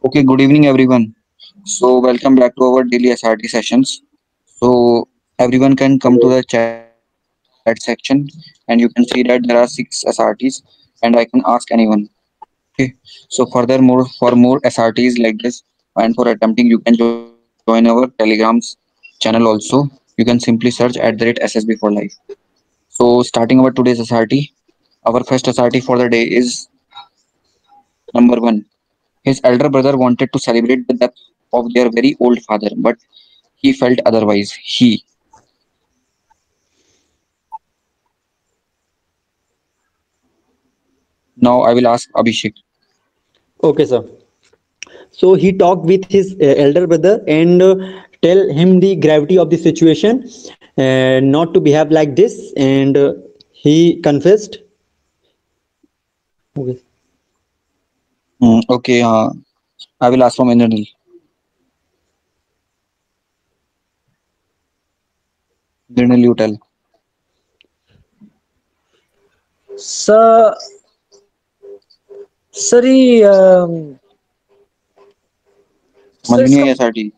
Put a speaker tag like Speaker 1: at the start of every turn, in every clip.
Speaker 1: Okay, good evening, everyone. So, welcome back to our daily SRT sessions. So, everyone can come to the chat section and you can see that there are six SRTs and I can ask anyone. Okay, so furthermore, for more SRTs like this and for attempting, you can join our Telegrams channel also. You can simply search @SSB for life. So, starting our today's SRT, our first SRT for the day is number one. His elder brother wanted to celebrate the death of their very old father, but he felt otherwise. Now I will ask Abhishek.
Speaker 2: Okay, sir. So he talked with his elder brother and tell him the gravity of the situation and not to behave like this. And he confessed. Okay.
Speaker 1: Okay, I will ask from Indranil. Indranil, you tell.
Speaker 3: Sir sir ये
Speaker 1: समझ
Speaker 3: sir
Speaker 1: में नहीं
Speaker 3: इसका
Speaker 1: आई SRT?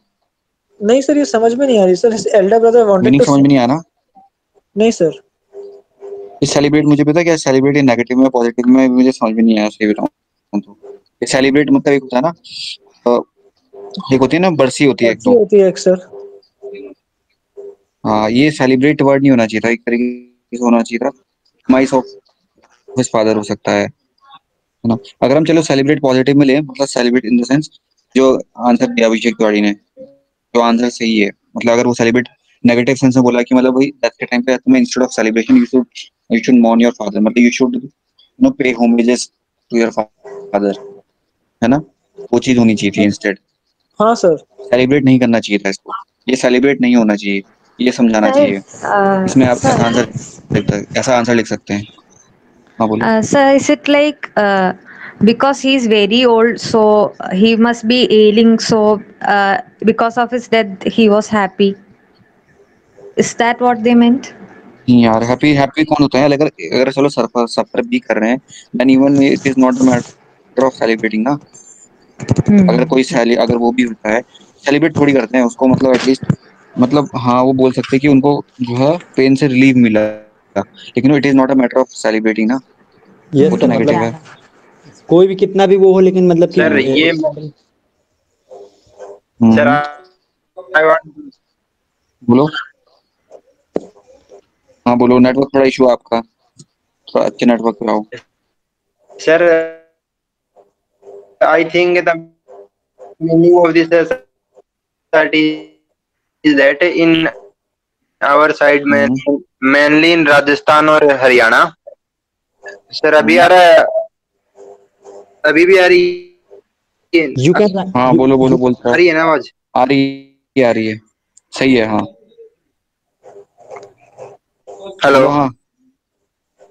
Speaker 3: नहीं sir, ये समझ में नहीं आ रही sir. Elder brother wanted
Speaker 1: meaning
Speaker 3: to.
Speaker 1: समझ में नहीं आया ना?
Speaker 3: नहीं सर।
Speaker 1: ये सेलिब्रेट मुझे पता क्या सेलिब्रेट नेगेटिव में पॉजिटिव में मुझे समझ में नहीं आया सही बताऊं तो। ये सेलिब्रेट मतलब एक होता है ना, अ, एक होती है ना, बरसी होती है एक
Speaker 3: अच्छी
Speaker 1: तो।
Speaker 3: होती है एक सर।
Speaker 1: हाँ, ये सेलिब्रेट वर्ड नहीं होना चाहिए था, एक तरीके से होना चाहिए था माइस ऑफ हिज फादर हो सकता है ना। अगर हम चलो सेलिब्रेट पॉजिटिव में लें, मतलब सेलिब्रेट इन द सेंस जो आंसर दिया अभिषेक तिवारी ने, जो आंसर सही है, मतलब अगर वो सेलिब्रेट नेगेटिव सेंस में बोला कि मतलब भाई डेथ के टाइम पे तुम्हें instead of celebration you should mourn your father, मतलब you should pay homages to your father, है ना, वो चीज होनी चाहिए थी इंस्टेड।
Speaker 3: हाँ सर।
Speaker 1: सेलिब्रेट नहीं करना चाहिए था इसको, ये सेलिब्रेट नहीं होना चाहिए, ये समझाना
Speaker 4: Sir,
Speaker 1: चाहिए। इसमें आप
Speaker 4: sir,
Speaker 1: ऐसा आंसर लिख सकते हैं। हाँ बोलो।
Speaker 4: sir, is it like because he's very old, so he must be ailing, so because of his death, he was happy? Is that what they meant?
Speaker 1: नहीं यार, हैप्पी हैप्पी कौन होता है? अगर अगर चलो सफर सफर भी कर रहे हैं, then even it is not the matter of celebrating ना। अगर
Speaker 4: Hmm.
Speaker 1: अगर वो भी होता है, सेलिब्रेट थोड़ी करते हैं उसको, मतलब एटलीस्ट, मतलब हाँ वो बोल सकते हैं कि उनको जो है पेन से रिलीफ मिला, लेकिन it is not a matter of celebrating ना, वो
Speaker 2: यस
Speaker 1: तो
Speaker 2: सर,
Speaker 1: नेगेटिव
Speaker 2: मतलब
Speaker 1: है।
Speaker 4: Yeah.
Speaker 2: कोई भी कितना भी वो हो, लेकिन मतलब कि
Speaker 5: सर ये सर
Speaker 1: हम्म,
Speaker 5: आई वांट
Speaker 1: बोलो। हाँ बोलो, नेटवर्क थोड़ा इशू है आपका, थोड़ा अच्छे नेटवर्क पे आओ।
Speaker 5: Sir I think the meaning of this society is that in our side में
Speaker 1: हम्म,
Speaker 5: mainly in राजस्थान और हरियाणा। सर अभी आ
Speaker 1: हम्म,
Speaker 5: रहा है, अभी भी आ रही है,
Speaker 2: यू
Speaker 5: आ
Speaker 2: कैन
Speaker 1: हाँ बोलो बोलो, बोलते रहो।
Speaker 5: रही है ना आवाज?
Speaker 1: आ रही है, सही है, हाँ
Speaker 5: हेलो
Speaker 1: बोलो। हाँ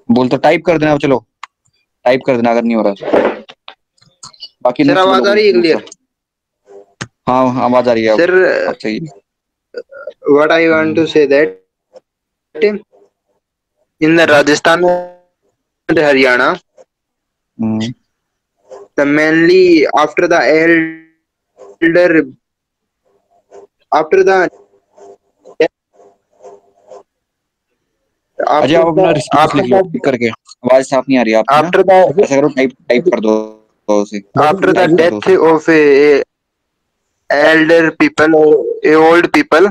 Speaker 1: बोल तो टाइप कर देना, चलो टाइप कर देना अगर नहीं हो रहा तो। बाकी
Speaker 5: सर,
Speaker 1: नेक्स्ट बोलो
Speaker 5: आवाज आ
Speaker 1: कोई
Speaker 5: रही है
Speaker 1: दूसरा।
Speaker 5: क्लियर?
Speaker 1: हाँ हाँ, आवाज आ रही है
Speaker 5: सर
Speaker 1: अब सही है।
Speaker 5: What I want to say that in the Rajasthan and Haryana
Speaker 1: hmm,
Speaker 5: the mainly after the elder after the
Speaker 1: Ajay
Speaker 5: after
Speaker 1: आप
Speaker 5: the
Speaker 1: अपना रिस्पॉन्स लिख लो टिक करके, आवाज साफ नहीं आ रही है आपकी ना।
Speaker 5: after the
Speaker 1: ऐसा करो, टाइप टाइप कर दो उसे,
Speaker 5: after the
Speaker 1: टाइप कर दो
Speaker 5: death
Speaker 1: उसे।
Speaker 5: of a elder people or a old people।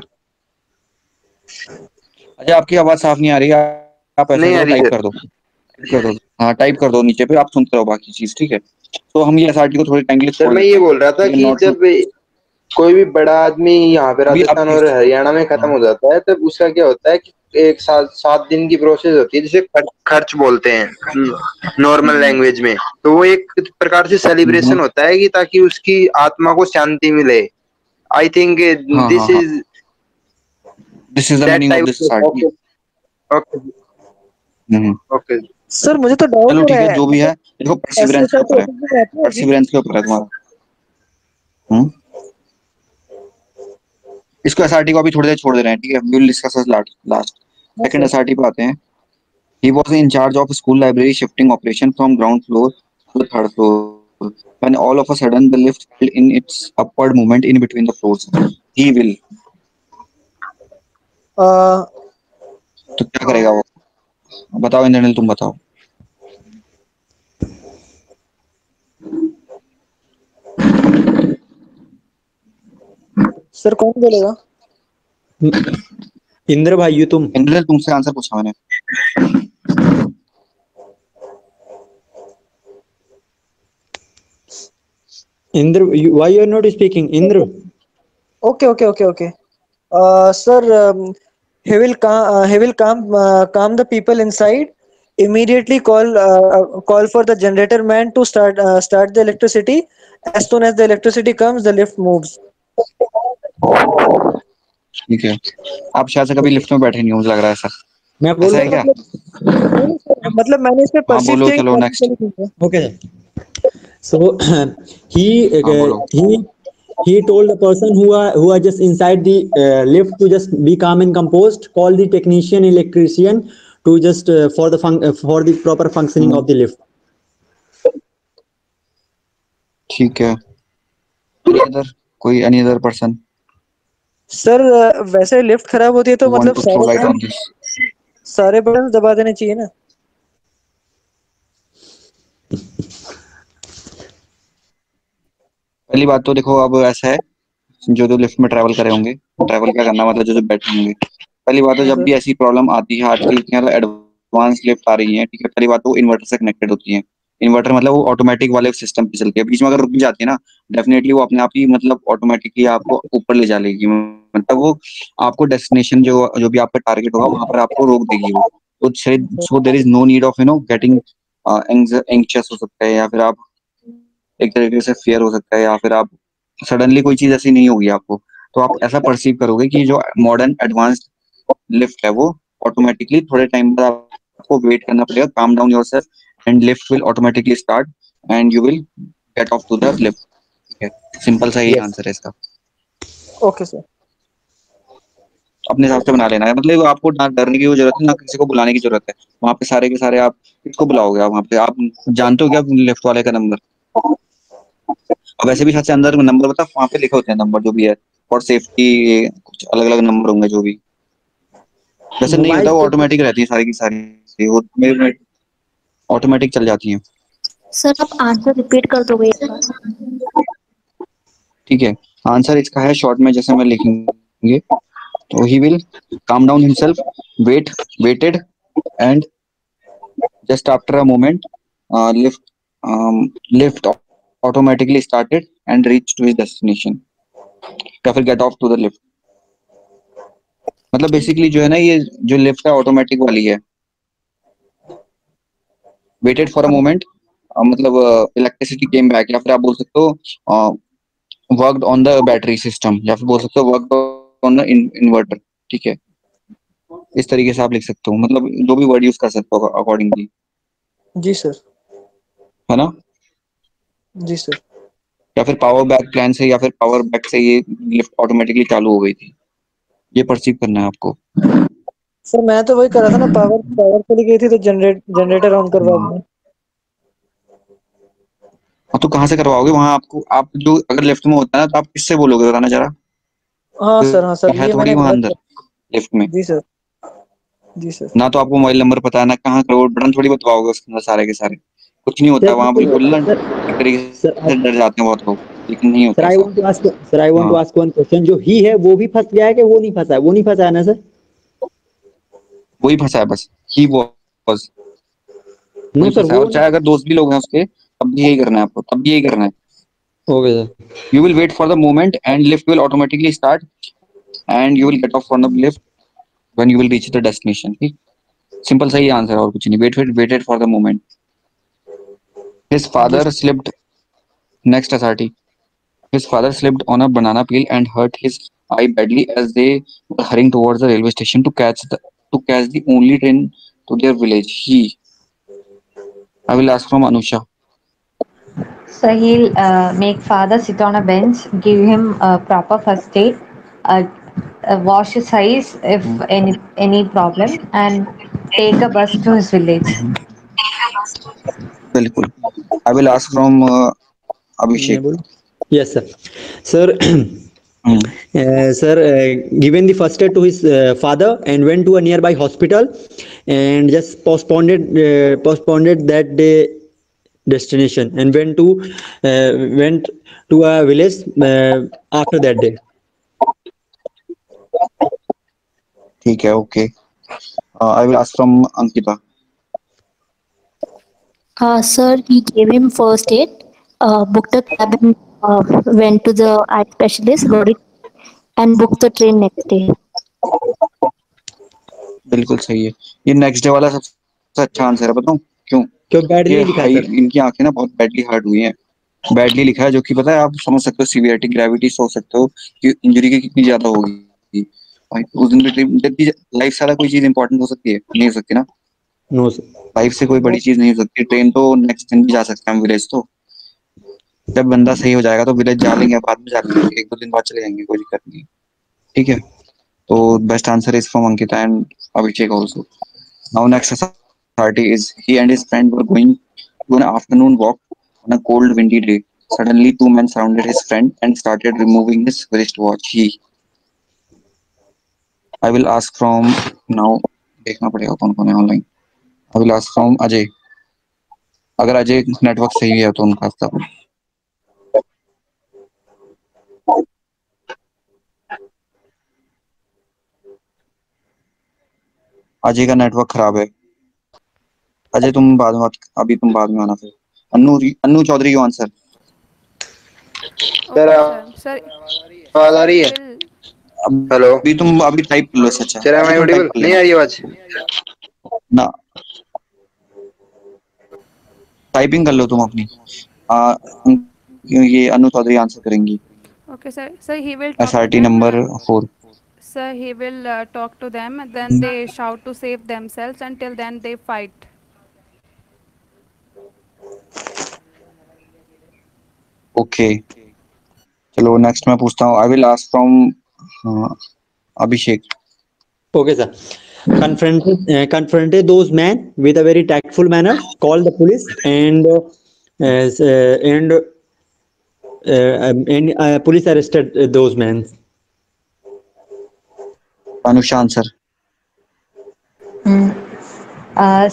Speaker 1: Ajay आपकी आवाज साफ नहीं आ रही है, आप ऐसा
Speaker 5: नहीं आ
Speaker 1: करो
Speaker 5: रही
Speaker 1: टाइप
Speaker 5: सर।
Speaker 1: कर दो, टाइप कर दो। हाँ टाइप कर दो नीचे पे, आप सुनते रहो बाकी चीज, ठीक है। तो हम ये एसआरटी को थोड़े टाइम के लिए
Speaker 5: सर
Speaker 1: छोड़
Speaker 5: मैं
Speaker 1: देते
Speaker 5: ये
Speaker 1: हैं,
Speaker 5: बोल रहा था
Speaker 1: ठीक है,
Speaker 5: कि
Speaker 1: नॉट।
Speaker 5: जब कोई भी बड़ा आदमी यहाँ पे
Speaker 1: अभी
Speaker 5: राजस्थान
Speaker 1: आपकी,
Speaker 5: और हरियाणा में खत्म
Speaker 1: हाँ,
Speaker 5: हो जाता है, तब उसका क्या होता है कि एक साल 7 दिन की प्रोसेस होती है जिसे खर्च बोलते हैं नॉर्मल लैंग्वेज में। तो वो एक प्रकार से सेलिब्रेशन होता है कि ताकि उसकी आत्मा को शांति मिले। आई थिंक
Speaker 1: हाँ हाँ
Speaker 5: दिस
Speaker 1: हाँ,
Speaker 5: is
Speaker 1: this is the
Speaker 5: that
Speaker 1: meaning of
Speaker 5: type
Speaker 1: this
Speaker 5: of.
Speaker 1: SRT.
Speaker 5: Okay okay okay.
Speaker 3: Sir मुझे तो डाउट
Speaker 1: चलो
Speaker 3: हो
Speaker 1: ठीक
Speaker 3: रहा
Speaker 1: है,
Speaker 3: है,
Speaker 1: जो भी है
Speaker 3: मतलब
Speaker 1: देखो,
Speaker 3: ऐसी
Speaker 1: परसिवरेंस के
Speaker 3: एसआईटी
Speaker 1: ऊपर है,
Speaker 3: ओपन में रहती होगी।
Speaker 1: परसिवरेंस के ऊपर है तुम्हारा। हम्म, इसको एसआरटी को अभी थोड़ी देर छोड़ दे रहे हैं, ठीक है, we will discuss last last.
Speaker 3: हाँ
Speaker 1: सेकंड
Speaker 3: सर।
Speaker 1: एसआरटी पे आते हैं। He was in charge of school library shifting operation from ground floor to the third floor. When all of a sudden the lift failed in its upward movement in between the floors. He will.
Speaker 3: Uh,
Speaker 1: तो क्या करेगा वो? बताओ इंद्रनील, तुम बताओ.
Speaker 3: Sir कौन बोलेगा?
Speaker 2: इंद्र भाई, यू तुम.
Speaker 1: इंद्रनील, तुमसे आंसर पूछा मैंने.
Speaker 2: Indra, why you are not speaking, Indra?
Speaker 3: Okay. Sir, he will calm the people inside. Immediately call for the generator man to start the electricity. As soon as the electricity comes, the lift moves.
Speaker 1: ठीक है. आप शायद से कभी lift में बैठे नहीं हो, मुझे लग रहा है सर.
Speaker 2: मैं बोल
Speaker 1: ऐसा
Speaker 2: रहा
Speaker 1: है
Speaker 2: हूँ.
Speaker 1: क्या?
Speaker 3: नहीं, sir, मतलब मैंने इसमें
Speaker 1: हाँ
Speaker 3: परसीव
Speaker 1: बोलो,
Speaker 3: किया
Speaker 1: चलो
Speaker 3: कि
Speaker 1: नेक्स्ट.
Speaker 3: practically नहीं है।
Speaker 2: Okay, so he
Speaker 1: हाँ बोलो.
Speaker 2: he told the person who are just inside the lift to just be calm and composed, call the technician, electrician to just for the proper functioning of the lift.
Speaker 1: ठीक है. Other कोई any other person
Speaker 3: sir वैसे lift खराब होती है तो
Speaker 1: want
Speaker 3: मतलब
Speaker 1: to throw light on this?
Speaker 3: सारे बटन दबा देने चाहिए ना।
Speaker 1: पहली बात तो देखो, अब ऐसा है, जो जो लिफ्ट में ट्रैवल करे होंगे, ट्रैवल क्या करना मतलब जो जो बैठे होंगे, पहली बात तो
Speaker 3: हाँ
Speaker 1: जब
Speaker 3: सर।
Speaker 1: भी ऐसी प्रॉब्लम आती है, आजकल इतनी ज्यादा एडवांस लिफ्ट आ रही है, ठीक है, पहली बात तो इन्वर्टर से कनेक्टेड होती है. इन्वर्टर मतलब वो ऑटोमेटिक वाले सिस्टम पे चलती है. बीच में अगर रुक भी जाती है ना, डेफिनेटली वो अपने आप ही मतलब ऑटोमेटिकली आपको ऊपर ले जा लेगी. मतलब वो आपको डेस्टिनेशन जो जो भी आपका टारगेट होगा वहां पर आपको रोक देगी वो. तो so there is no need of getting anxious हो सकता है, या फिर आप एक तरीके से फेयर हो सकता है, या फिर आप सडनली कोई चीज ऐसी नहीं होगी आपको. तो आप ऐसा परसीव करोगे कि जो मॉडर्न एडवांस्ड लिफ्ट है वो ऑटोमेटिकली थोड़े टाइम बाद आपको वेट करना पड़ेगा. Calm down yourself and lift will automatically start and you will get off to the lift. ठीक है, सिंपल सा यही
Speaker 2: Yes.
Speaker 1: आंसर है इसका.
Speaker 3: Okay sir.
Speaker 1: अपने हिसाब से बना लेना है. मतलब आपको ना डरने की जरूरत है, ना किसी को बुलाने की जरूरत है. वहां पे सारे के सारे आप किसको बुलाओगे? आप वहां पे आप जानते हो क्या लिफ्ट वाले का नंबर? और वैसे भी शायद से अंदर नंबर बता, वहां पे लिखे होते हैं नंबर जो भी है फॉर सेफ्टी. कुछ अलग अलग नंबर होंगे जो भी. वैसे नहीं
Speaker 2: मोबाइल
Speaker 1: होता, वो
Speaker 2: से
Speaker 1: ऑटोमेटिक रहती है सारी की सारी, वो ऑटोमेटिक चल जाती हैं.
Speaker 6: सर आप आंसर रिपीट कर दोगे एक बार?
Speaker 1: ठीक है, आंसर इसका है शॉर्ट में जैसे मैं लिखेंगे, तो he will calm down himself, waited and just after a moment lift automatically started and reached to his destination, या फिर get off to the lift. मतलब बेसिकली जो है ना, ये जो लिफ्ट है ऑटोमेटिक वाली है. वेटेड फॉर अ मोमेंट, मतलब इलेक्ट्रिसिटी केम बैक, या फिर आप बोल सकते हो worked on the battery system, या फिर बोल सकते हो वर्कड ऑन द इन्वर्टर. ठीक है, इस तरीके से आप लिख सकते हो, मतलब जो भी वर्ड यूज कर सकते हो अकॉर्डिंगली,
Speaker 3: जी सर।
Speaker 1: है ना.
Speaker 3: जी सर।
Speaker 1: या फिर पावर बैक प्लान से, या फिर पावर बैक से ये लिफ्ट ऑटोमेटिकली चालू हो गई थी. ये परसीव करना है आपको.
Speaker 3: सर मैं तो वही कर रहा था ना, पावर चली गई थी तो जनरेटर ऑन करवा दिया।
Speaker 1: हाँ, तो कहाँ से करवाओगे? वहां आपको, आप जो अगर लिफ्ट में होता है ना, तो आप किससे बोलोगे बताना जरा.
Speaker 3: हाँ सर,
Speaker 1: है
Speaker 3: ये
Speaker 1: थोड़ी
Speaker 3: मैंने
Speaker 1: वहां
Speaker 3: गलत
Speaker 1: अंदर
Speaker 3: कर।
Speaker 1: लिफ्ट में.
Speaker 3: जी सर। जी सर।
Speaker 1: ना तो आपको मोबाइल नंबर पता है, ना कहाँ करो, बटन थोड़ी बताओगे उसके अंदर सारे के सारे. कुछ नहीं होता
Speaker 2: सर
Speaker 1: वहां, बिल्कुल ना
Speaker 2: सर
Speaker 1: एक तरीके
Speaker 2: सर
Speaker 1: से डर जाते हैं बहुत लोग, लेकिन नहीं
Speaker 2: सर
Speaker 1: होता
Speaker 2: आई
Speaker 1: ऐसा.
Speaker 2: Want to ask sir I want to
Speaker 1: हाँ,
Speaker 2: आस्क वन क्वेश्चन. जो ही है वो भी फंस गया है कि वो नहीं फंसा है? वो नहीं फंसा है ना सर?
Speaker 1: वही फंसा है बस. ही वॉज,
Speaker 2: नो
Speaker 1: वही
Speaker 2: सर,
Speaker 1: फंसा है.
Speaker 2: वो
Speaker 1: और चाहे अगर दोस्त भी लोग हैं उसके, तब भी यही करना है आपको, तब भी यही करना है.
Speaker 2: Okay sir.
Speaker 1: You will wait for the moment and lift will automatically start and you will get off from the lift when you will reach the destination. ठीक, सिंपल सही आंसर है और कुछ नहीं. Waited for the moment. His
Speaker 3: जी
Speaker 1: father
Speaker 3: sir.
Speaker 1: slipped. Next SRT. His father slipped on a banana peel and hurt his eye badly as they were hurrying towards the railway station to catch the only train to their village. I will ask from Anusha.
Speaker 4: So he'll make father sit on a bench, give him a proper first aid, uh, wash his eyes if
Speaker 1: Hmm.
Speaker 4: any problem, and take a bus to his village.
Speaker 1: बिल्कुल. I will ask from Abhishek.
Speaker 2: Yes, sir. Sir,
Speaker 1: hmm,
Speaker 2: sir, given the first aid to his father and went to a nearby hospital and just postponed that day destination and went to a village after that day.
Speaker 1: ठीक है, okay. I will ask from Ankita.
Speaker 6: Sir, he gave him first aid, booked a cab, and went to the eye specialist, got it, and booked the train next day.
Speaker 1: बिल्कुल सही है। ये next day वाला सबसे अच्छा answer है, बताऊं क्यों?
Speaker 2: क्यों बैडली
Speaker 1: ये
Speaker 2: लिखा है
Speaker 1: हाई,
Speaker 2: सर?
Speaker 1: इनकी आंखें ना बहुत बैडली हर्ट हुई हैं। बैडली लिखा है, जो कि पता है, आप समझ सकते हो सीवियरिटी, ग्रेविटी सोच सकते हो कि इंजरी की कितनी ज्यादा होगी। भाई उस दिन की लाइफ से ज्यादा कोई चीज इंपॉर्टेंट हो सकती है? नहीं हो सकती ना।
Speaker 2: No, sir.
Speaker 1: लाइफ से कोई बड़ी चीज नहीं हो सकती। ट्रेन तो नेक्स्ट दिन भी जा सकते हैं हम, विलेज तो जब बंदा सही हो जाएगा तो विलेज जा लेंगे, बाद में जा लेंगे, एक दो दिन बाद चले जाएंगे, कोई दिक्कत नहीं। ठीक है, तो best answer is from Ankita and Abhishek also. Now next party is he and his friend were going to an afternoon walk on a cold windy day. Suddenly two men surrounded his friend and started removing his wristwatch. I will ask from now, देखना पड़ेगा कौन कौन है online. I will ask from Ajay. अगर Ajay network सही है तो उनका सब। अजय का नेटवर्क खराब है। अजय तुम बाद में अभी तुम बाद में आना फिर। Annu Chaudhary you answer.
Speaker 5: Sir
Speaker 7: Okay, sir. Sir,
Speaker 5: आवाज आ
Speaker 7: sir,
Speaker 5: रही
Speaker 7: he
Speaker 5: है?
Speaker 7: will.
Speaker 5: हेलो
Speaker 1: अभी तुम अभी टाइप कर लो। अच्छा
Speaker 5: सर, एम
Speaker 1: अभी
Speaker 5: आई
Speaker 1: तुम टाइप
Speaker 5: ऑडिबल?
Speaker 1: कर
Speaker 5: नहीं आ
Speaker 1: लेना
Speaker 5: रही आवाज?
Speaker 1: ना, टाइपिंग कर लो तुम अपनी। आ, ये अनु चौधरी आंसर करेंगी।
Speaker 7: Okay, sir. Sir, he will talk to
Speaker 1: SRT
Speaker 7: them.
Speaker 1: Number 4।
Speaker 7: Sir, he will talk to them. And then they shout to save themselves. Until then, they fight.
Speaker 1: Okay, चलो नेक्स्ट मैं पूछता हूँ। आई will ask from Abhishek.
Speaker 2: Okay, sir. Confronted those men with a very tactful manner, called the police, and police arrested those men.
Speaker 1: Anusha answer.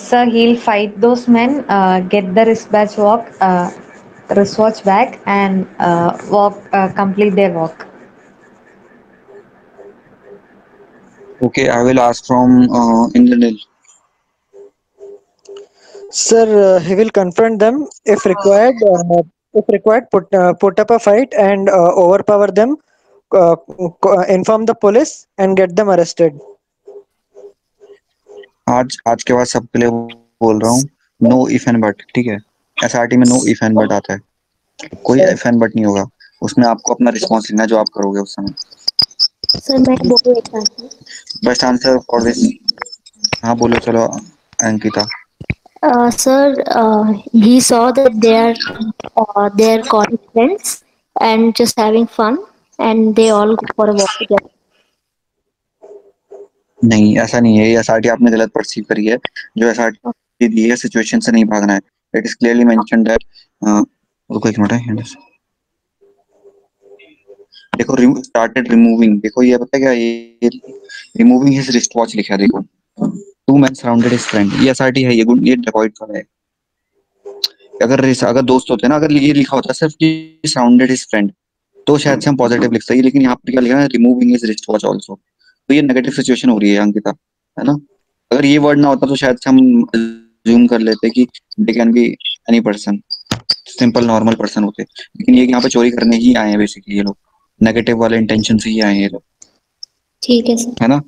Speaker 4: Sir, he'll fight those men, get the wristwatch back, and complete their walk.
Speaker 1: Okay, I will ask from Indranil.
Speaker 3: Sir, he will confront them if required. Put up a fight and overpower them. Inform the police and get them arrested.
Speaker 1: आज के बाद सबके लिए बोल रहा हूँ, know if and but. ठीक है, SRT में नो इफ एंड बट आता है, कोई इफ एंड बट नहीं होगा उसमें। आपको अपना रिस्पॉन्स लिखना है जो आप करोगे उस समय।
Speaker 6: Sir, मैं बोलूँ एक answer?
Speaker 1: Best answer for this. हाँ बोलो, चलो Ankita.
Speaker 6: Sir, he saw that they're college friends and just having fun, and they all go for a walk together.
Speaker 1: नहीं, ऐसा नहीं है, ये SRT आपने गलत परसीव करी है। जो SRT दी है, सिचुएशन से नहीं भागना है। It is clearly mentioned that, रुको एक मिनट है, देखो स्टार्टेड रिमूविंग, देखो ये पता है क्या, ये रिमूविंग हिज रिस्ट वॉच लिखा है, देखो two man surrounded his friend. ये SRT है, ये डेकॉइट का है। अगर दोस्त होते ना, अगर ये लिखा होता सिर्फ कि सराउंडेड हिज फ्रेंड, तो शायद से हम पॉजिटिव लिख सकते, लेकिन यहाँ पर क्या लिखा है, removing his wrist watch also. तो ये नेगेटिव सिचुएशन हो रही है अंकिता, है ना। अगर ये वर्ड ना होता तो शायद से हम अज्यूम कर लेते कि they can be any person, simple normal person होते, लेकिन ये यहाँ पे चोरी करने ही आए हैं बेसिकली ये लोग, नेगेटिव वाले इंटेंशन से ही आए हैं ये लोग,
Speaker 6: ठीक है सर।
Speaker 1: है ना।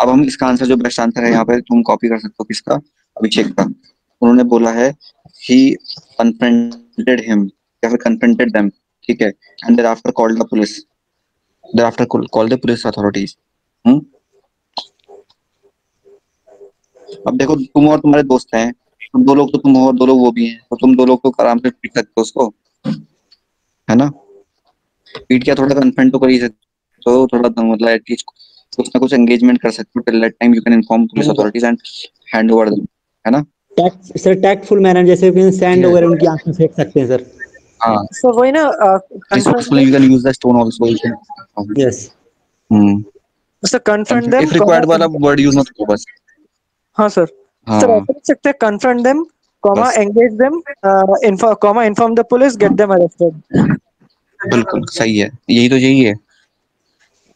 Speaker 1: अब हम इसका आंसर, जो बेस्ट आंसर है यहाँ पे तुम कॉपी कर सकते हो, किसका, अभिषेक का। उन्होंने बोला है ही कन्फ्रंटेड हिम या फिर कन्फ्रंटेड देम, ठीक है, and thereafter called the police, thereafter called the police authorities. अब देखो, तुम और तुम्हारे दोस्त हैं, तुम दो लोग तो तुम हो और दो लोग वो भी हैं, तो तुम दो लोग तो आराम से पीट सकते हो उसको, है ना। पीट के थोड़ा कन्फ्रंट तो कर ही सकते हो, थोड़ा मतलब एटलीस्ट कुछ ना कुछ एंगेजमेंट कर सकते हो। Till that time you can inform police authorities and hand over them, है ना।
Speaker 2: टैक्ट सर, टैक्टफुल मैनर, जैसे कि सैंड वगैरह उनकी आंख में फेंक सकते हैं सर।
Speaker 1: हाँ,
Speaker 3: सर वही ना, confront
Speaker 1: resourcefully you can use the stone also. You can,
Speaker 2: yes
Speaker 1: hmm.
Speaker 3: Sir confront them,
Speaker 1: If required वाला word use मत करो बस।
Speaker 3: हाँ सर, सर
Speaker 1: हाँ
Speaker 3: ऐसा लिख सकते हैं, confront them, comma
Speaker 1: बस,
Speaker 3: engage them, inform the police, get them arrested.
Speaker 1: बिल्कुल सही है, यही है,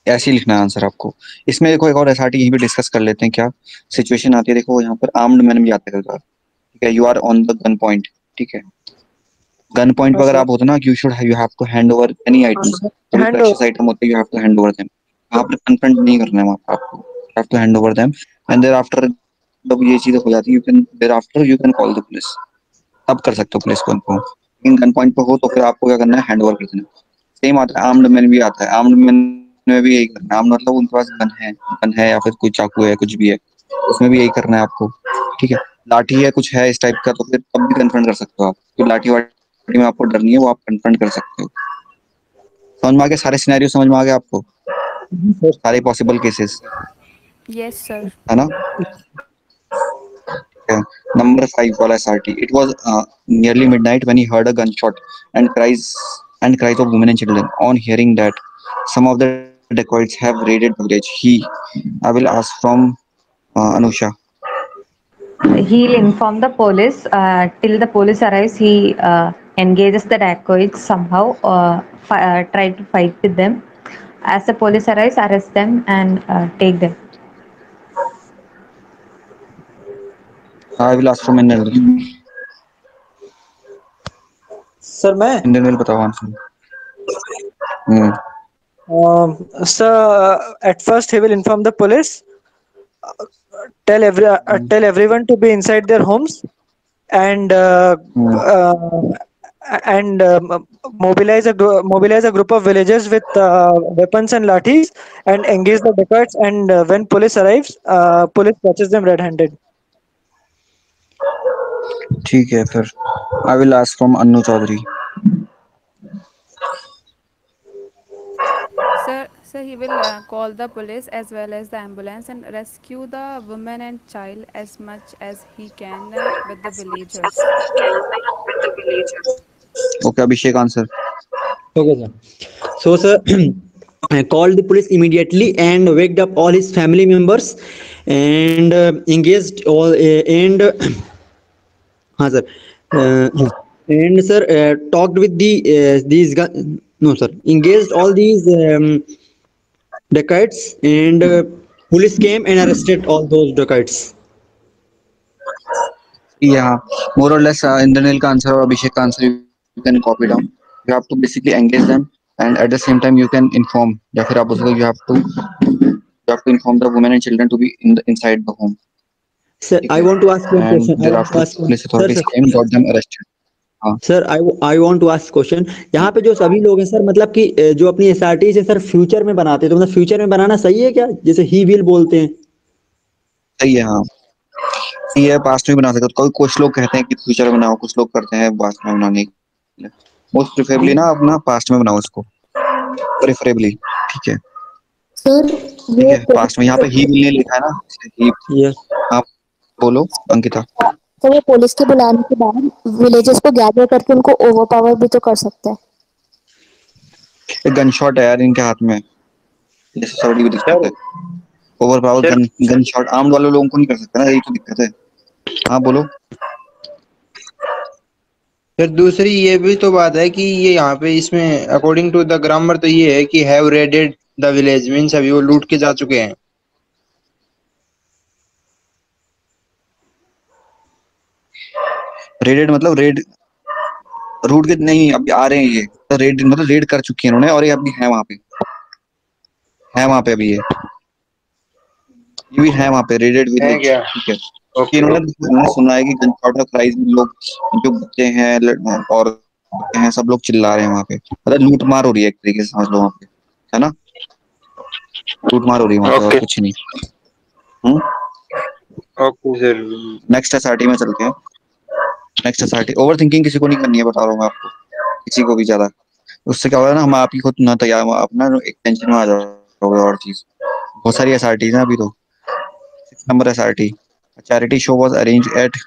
Speaker 1: ऐसे ही लिखना है आंसर आपको। इसमें देखो एक और एसआरटी यही भी डिस्कस कर लेते हैं। क्या सिचुएशन आती है, देखो यहाँ पर आर्म्ड मैन भी आता है कई बार, ठीक है, you are on the gun point, ठीक है, गन पॉइंट
Speaker 3: हाँ
Speaker 1: पर अगर
Speaker 3: सर,
Speaker 1: आप होते ना, you have to hand over any items, जो भी
Speaker 3: hand
Speaker 1: प्रेशियस आइटम होते हैं, you have to hand over them. आपने कन्फ्रंट नहीं करना है वहाँ पर, आपको have to hand over them, and there after जब ये चीजें हो जाती है, you can call the police, तब कर सकते हो पुलिस को इन्फॉर्म। लेकिन गन पॉइंट पर हो तो फिर आपको क्या करना है, हैंड ओवर कर देना। सेम आता है आर्म्ड मैन भी आता है, आर्म्ड मैन में भी यही करना है, आर्म्ड मतलब उनके पास गन है या फिर कोई चाकू है, कुछ भी है, उसमें भी यही करना है आपको, ठीक है। लाठी है, कुछ है इस टाइप का, तो फिर तब भी कन्फ्रंट कर सकते हो आप, तो लाठी वाठी में आपको डर नहीं है, वो आप कन्फ्रंट कर सकते हो। समझ में आ गया, सारे सिनेरियो समझ में आ गया आपको, सारे पॉसिबल केसेस,
Speaker 7: Yes, sir.
Speaker 1: है ना। Number 5 वाला SRT. It was nearly midnight when he heard a gunshot and cries of women and children. On hearing that some of the dacoits have raided the village, I will ask from Anusha.
Speaker 4: He'll inform the police. Till the police arrives, he engages the dacoits somehow, try to fight with them. As the police arrives, arrest them and take them.
Speaker 1: I will ask from Indian.
Speaker 3: Sir मैं,
Speaker 1: Indian will बताओ answer. Hmm,
Speaker 3: sir, at first he will inform the police, tell everyone to be inside their homes, and
Speaker 1: hmm,
Speaker 3: and mobilize a group of villagers with weapons and lathis, and engage the dacoits, and when police arrives, police catches them red-handed.
Speaker 1: ठीक है फिर। I will ask from Annu Chaudhary.
Speaker 7: Sir, he will call the police as well as the ambulance and rescue the woman and child as much as he can with the villagers.
Speaker 1: Okay, Abhishek answer.
Speaker 2: Okay, sir. So, sir, called the police immediately and waked up all his family members and engaged all and हाँ sir, and sir talked with no sir, engaged all these dacoits, and police came and arrested all those dacoits.
Speaker 1: Yeah, more or less, Indranil ka answer or Abhishek ka answer you can copy down. You have to basically engage them, and at the same time you can inform. या फिर आप बोल सकते हो you have to inform the women and children to be inside the home.
Speaker 2: Sir,
Speaker 1: ठीक
Speaker 2: I
Speaker 1: है?
Speaker 2: want to ask one
Speaker 1: And
Speaker 2: question. I want to
Speaker 1: thereafter
Speaker 2: ask one.
Speaker 1: police
Speaker 2: Sir,
Speaker 1: authorities
Speaker 2: sir.
Speaker 1: came, got them arrested. हाँ,
Speaker 2: sir I want to ask question. यहाँ पे जो सभी लोग हैं sir, मतलब कि जो अपनी एसआरटी से सर फ्यूचर में बनाते हैं, तो मतलब फ्यूचर में बनाना सही है क्या, जैसे ही विल बोलते हैं?
Speaker 1: सही है, हाँ सही है, पास्ट में बना सकते हो। कुछ लोग कहते हैं कि फ्यूचर में बनाओ, कुछ लोग करते हैं पास्ट में बनाने के लिए। मोस्ट प्रिफरेबली ना अपना पास्ट में बनाओ इसको, प्रेफरेबली, ठीक है,
Speaker 6: सर
Speaker 1: ठीक
Speaker 6: ये
Speaker 1: है। पास्ट में यहाँ पे ही विल नहीं लिखा है ना, ही।
Speaker 2: यस
Speaker 1: आप बोलो अंकिता।
Speaker 6: तो वो पुलिस के बुलाने के बाद विलेजेस को गैदर करके उनको ओवरपावर भी तो कर सकता है।
Speaker 1: एक गन शॉट है यार इनके हाथ में, जैसे सॉरी भी दिक्कत है। Over power gun shot armed वाले लोगों को नहीं कर सकता ना, यही तो दिक्कत है। हाँ बोलो।
Speaker 5: फिर दूसरी ये भी तो बात है कि ये यहाँ पे इसमें अकॉर्डिंग टू द ग्रामर तो ये है कि have raided the village, means अभी वो लूट के जा चुके हैं।
Speaker 1: रेडेड मतलब रेड रूट के नहीं, अभी आ रहे हैं ये, तो रेड मतलब रेड कर चुकी है इन्होंने, और ये अभी है वहां पे, है वहां पे अभी ये भी है वहां पे, रेडेड
Speaker 5: है
Speaker 1: विलेज,
Speaker 5: क्या?
Speaker 1: ठीक है। कि
Speaker 5: ओके।
Speaker 1: इन्होंने सुना है कि गन शॉट ऑफ क्राइज में लोग, जो बच्चे हैं और हैं, सब लोग चिल्ला रहे हैं वहां पे, मतलब लूट मार हो रही है एक तरीके से, समझ लो वहां पे, है ना, लूट मार हो रही है वहां पे, और कुछ नहीं।
Speaker 5: Okay sir.
Speaker 1: नेक्स्ट एसआरटी में चलते हैं। नेक्स्ट एसआरटी, ओवर थिंकिंग किसी को नहीं करनी है, बता रहा हूँ मैं आपको, किसी को भी ज्यादा, उससे क्या होगा ना, हम आप ही खुद ना तैयार, अपना एक टेंशन में आ जाओगे। और चीज बहुत सारी एसआरटीज हैं अभी तो। 6 number SRT, a charity show was arranged at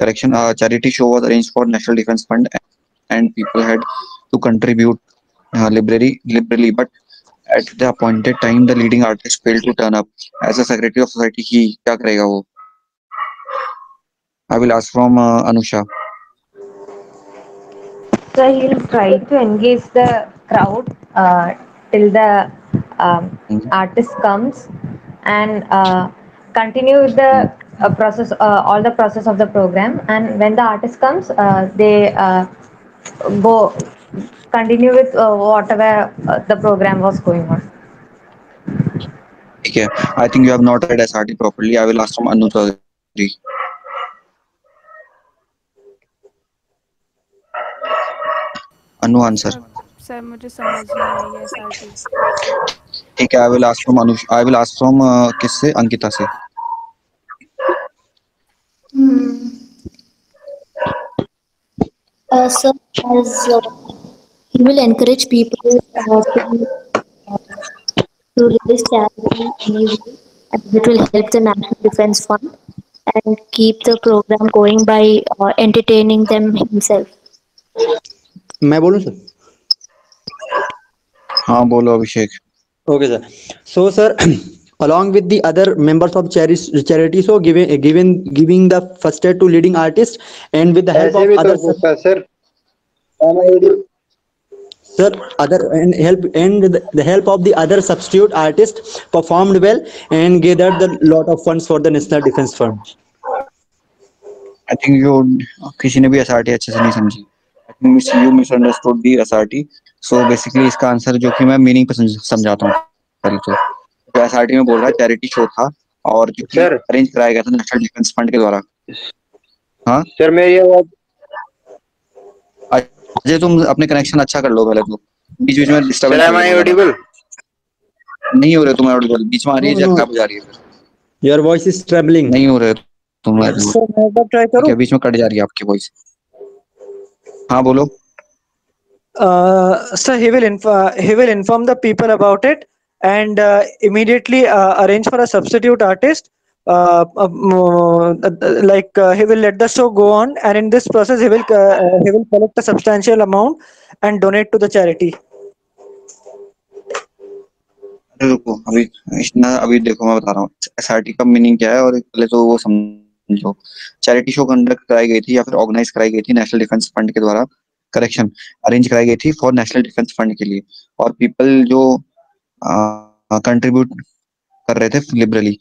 Speaker 1: correction. Charity show was arranged for National Defense Fund, and people had to contribute liberally. But at the appointed time, the leading artist failed to turn up. As a secretary of society, he क्या करेगा वो? I will ask from Anusha.
Speaker 4: So he'll try to engage the crowd till the artist comes, and continue with the process, all the process of the program. And when the artist comes, they go continue with whatever the program was going on.
Speaker 1: Okay, I think you have not read SRT properly. I will ask from Anu Chaudhary. Anu answer.
Speaker 7: Sir मुझे समझ नहीं आई है SRT.
Speaker 1: ठीक है, I will ask from Anush. I will ask from किससे? अंकिता से.
Speaker 6: So as he will encourage people uh, to release charity anyway, and it will help the National Defense Fund and keep the program going by entertaining them himself.
Speaker 2: मैं बोलूं sir?
Speaker 1: हाँ बोलो अभिषेक.
Speaker 2: Okay, sir. So, sir, along with the other members of charity, so giving the first aid to leading artist, and with the help
Speaker 5: ऐसे
Speaker 2: of
Speaker 5: भी
Speaker 2: other
Speaker 5: तो होता है sir.
Speaker 2: sir, other and the help of the other substitute artists performed well and gathered the lot of funds for the National Defense Fund.
Speaker 1: I think you किसी ने भी SRT अच्छे से नहीं समझी. I think you misunderstood the SRT. So basically इसका answer जो कि मैं मीनिंग पे समझाता हूँ पहले तो. जो SRT में बोल रहा है चैरिटी शो था और जो कि
Speaker 5: सर
Speaker 1: अरेंज कराया गया था नेशनल डिफेंस फंड के द्वारा. हाँ
Speaker 5: सर मेरी आवाज
Speaker 1: अजय तुम अपने कनेक्शन अच्छा कर लो पहले तो. बीच बीच में
Speaker 5: sir
Speaker 1: disturbance
Speaker 5: am I audible
Speaker 1: नहीं हो रहे तुम ऑडिबल. बीच में आ रही है जगह बजा रही है.
Speaker 2: Your voice is trembling.
Speaker 1: नहीं हो रहे तुम.
Speaker 3: सर मैं एक बार ट्राई
Speaker 1: ठीक
Speaker 3: करूं.
Speaker 1: है बीच में कट जा रही है आपकी वॉइस. हाँ बोलो.
Speaker 3: Sir, he will inform the people about it and immediately arrange for a substitute artist. He will let the show go on, and in this process, he will collect a substantial amount and donate to the charity.
Speaker 1: अरे रुको अभी देखो मैं बता रहा हूँ SRT का meaning क्या है और पहले तो वो समझो. चैरिटी शो कंडक्ट कराई गई थी या फिर ऑर्गेनाइज कराई गई थी नेशनल डिफेंस फंड के द्वारा. करेक्शन अरेंज कराई गई थी फॉर नेशनल डिफेंस फंड के लिए और पीपल जो कंट्रीब्यूट कर रहे थे liberally.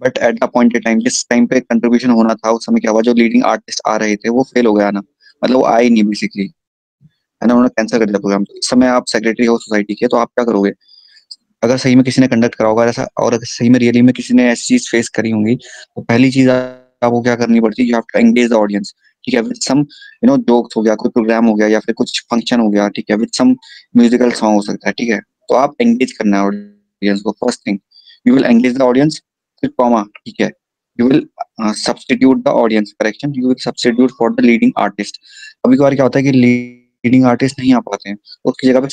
Speaker 1: But at the appointed time जिस टाइम पे कंट्रीब्यूशन होना था उस समय क्या हुआ जो लीडिंग आर्टिस्ट आ रहे थे वो फेल हो गया ना. मतलब वो आए नहीं बेसिकली है ना. उन्होंने कैंसिल कर दिया प्रोग्राम. इस समय आप सेक्रेटरी हो सोसाइटी के तो आप क्या करोगे अगर सही में किसी ने कंडक्ट करा होगा ऐसा और अगर सही में रियली में किसी ने ऐसी चीज फेस करी होंगी तो पहली चीज आपको क्या करनी पड़ती है. You have to engage the audience. ठीक है विद सम जोक्स हो गया कोई प्रोग्राम हो गया या फिर कुछ फंक्शन हो गया. ठीक है विद सम म्यूजिकल सॉन्ग हो सकता है. ठीक है तो आप एंगेज करना है ऑडियंस को. First thing you will engage the audience फिर कॉमा. ठीक है you will substitute the audience. Correction you will substitute for the leading artist. कभी कभार क्या होता है कि लीडिंग आर्टिस्ट नहीं आ पाते हैं उसकी जगह पे